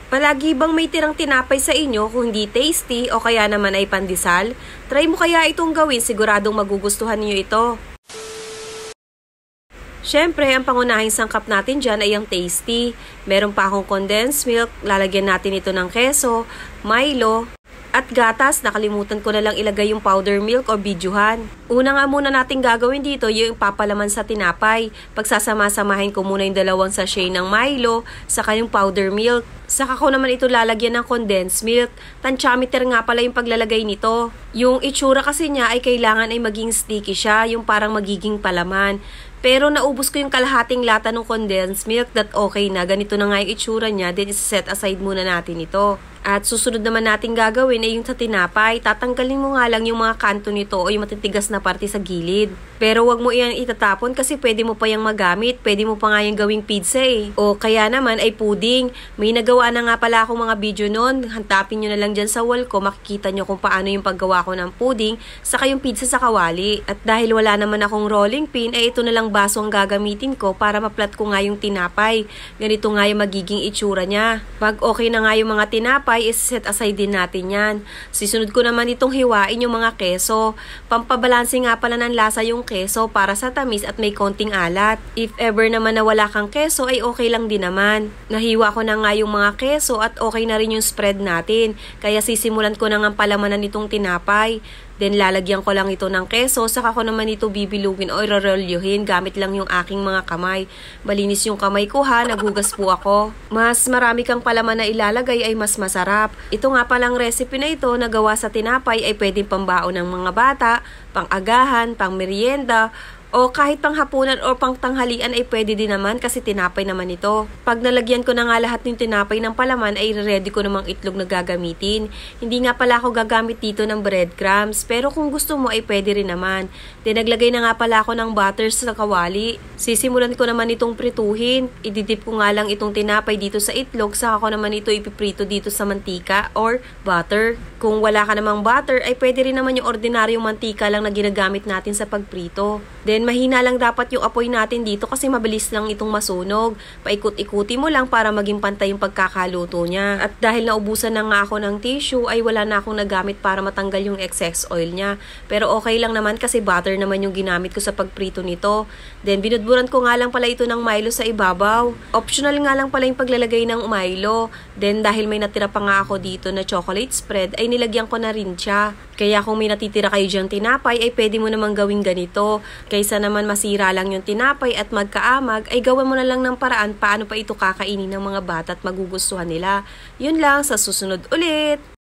Palagi bang may tirang tinapay sa inyo kung hindi tasty o kaya naman ay pandesal? Try mo kaya itong gawin, siguradong magugustuhan niyo ito. Siyempre, ang pangunahing sangkap natin dyan ay ang tasty. Meron pa akong condensed milk, lalagyan natin ito ng keso, Milo, at gatas. Nakalimutan ko na lang ilagay yung powder milk o bidyuhan. Una nga muna natin gagawin dito yung papalaman sa tinapay. Pagsasama-samahin ko muna yung 2 sachet ng Milo, saka yung powder milk. Saka ko naman ito lalagyan ng condensed milk. Tantiameter nga pala yung paglalagay nito. Yung itsura kasi niya ay kailangan ay maging sticky siya, yung parang magiging palaman. Pero naubos ko yung kalahating lata ng condensed milk, that okay na. Ganito na nga yung itsura niya, then isa-set aside muna natin ito. At susunod naman natin gagawin ay yung sa tinapay. Tatanggalin mo nga lang yung mga kanto nito o yung matitigas na parte sa gilid. Pero wag mo iyan itatapon kasi pwede mo pa yung magamit. Pwede mo pa nga yung gawing pizza eh. O kaya naman ay pudding. May nagawa na nga pala akong mga video nun. Hantapin nyo na lang dyan sa wall ko. Makikita nyo kung paano yung paggawa ko ng pudding. Saka yung pizza sa kawali. At dahil wala naman akong rolling pin, ay ito na lang baso ang gagamitin ko para maplat ko nga yung tinapay. Ganito nga yung magiging itsura niya. Pag okay na nga yung mga tinapay, is-set aside din natin yan. Sisunod ko naman itong hiwain yung mga keso. Pampabalanse nga pala ng lasa yung keso para sa tamis at may konting alat. If ever naman na wala kang keso ay okay lang din naman. Nahiwa ko na nga yung mga keso at okay na rin yung spread natin. Kaya sisimulan ko na nga palamanan itong tinapay. Then lalagyan ko lang ito ng keso, saka ko naman ito bibilugin o irorelyuhin gamit lang yung aking mga kamay. Malinis yung kamay ko ha, naghugas po ako. Mas marami kang palaman na ilalagay ay mas masarap. Ito nga palang recipe na ito na gawa sa tinapay ay pwedeng pambaon ng mga bata, pang-agahan, pang-merienda, o kahit pang hapunan o pang tanghalian ay pwede din naman kasi tinapay naman ito. Pag nalagyan ko na nga lahat ng tinapay ng palaman ay ready ko namang itlog na gagamitin. Hindi nga pala ako gagamit dito ng breadcrumbs pero kung gusto mo ay pwede rin naman. Then naglagay na nga pala ako ng butter sa kawali. Sisimulan ko naman itong prituhin. Ididip ko nga lang itong tinapay dito sa itlog, saka ko naman ito ipiprito dito sa mantika or butter. Kung wala ka namang butter ay pwede rin naman yung ordinaryong mantika lang na ginagamit natin sa pagprito. Then mahina lang dapat yung apoy natin dito kasi mabilis lang itong masunog. Paikot-ikuti mo lang para maging pantay yung pagkakaluto niya. At dahil naubusan na nga ako ng tissue ay wala na akong nagamit para matanggal yung excess oil niya. Pero okay lang naman kasi butter naman yung ginamit ko sa pagprito nito. Then binudburan ko nga lang pala ito ng Milo sa ibabaw. Optional nga lang pala yung paglalagay ng Milo. Then dahil may natira pa nga ako dito na chocolate spread ay nilagyan ko na rin siya. Kaya kung may natitira kayo dyang tinapay ay pwede mo namang gawing ganito. Kaysa naman masira lang yung tinapay at magkaamag ay gawan mo na lang ng paraan paano pa ito kakainin ng mga bata at magugustuhan nila. Yun lang, sa susunod ulit!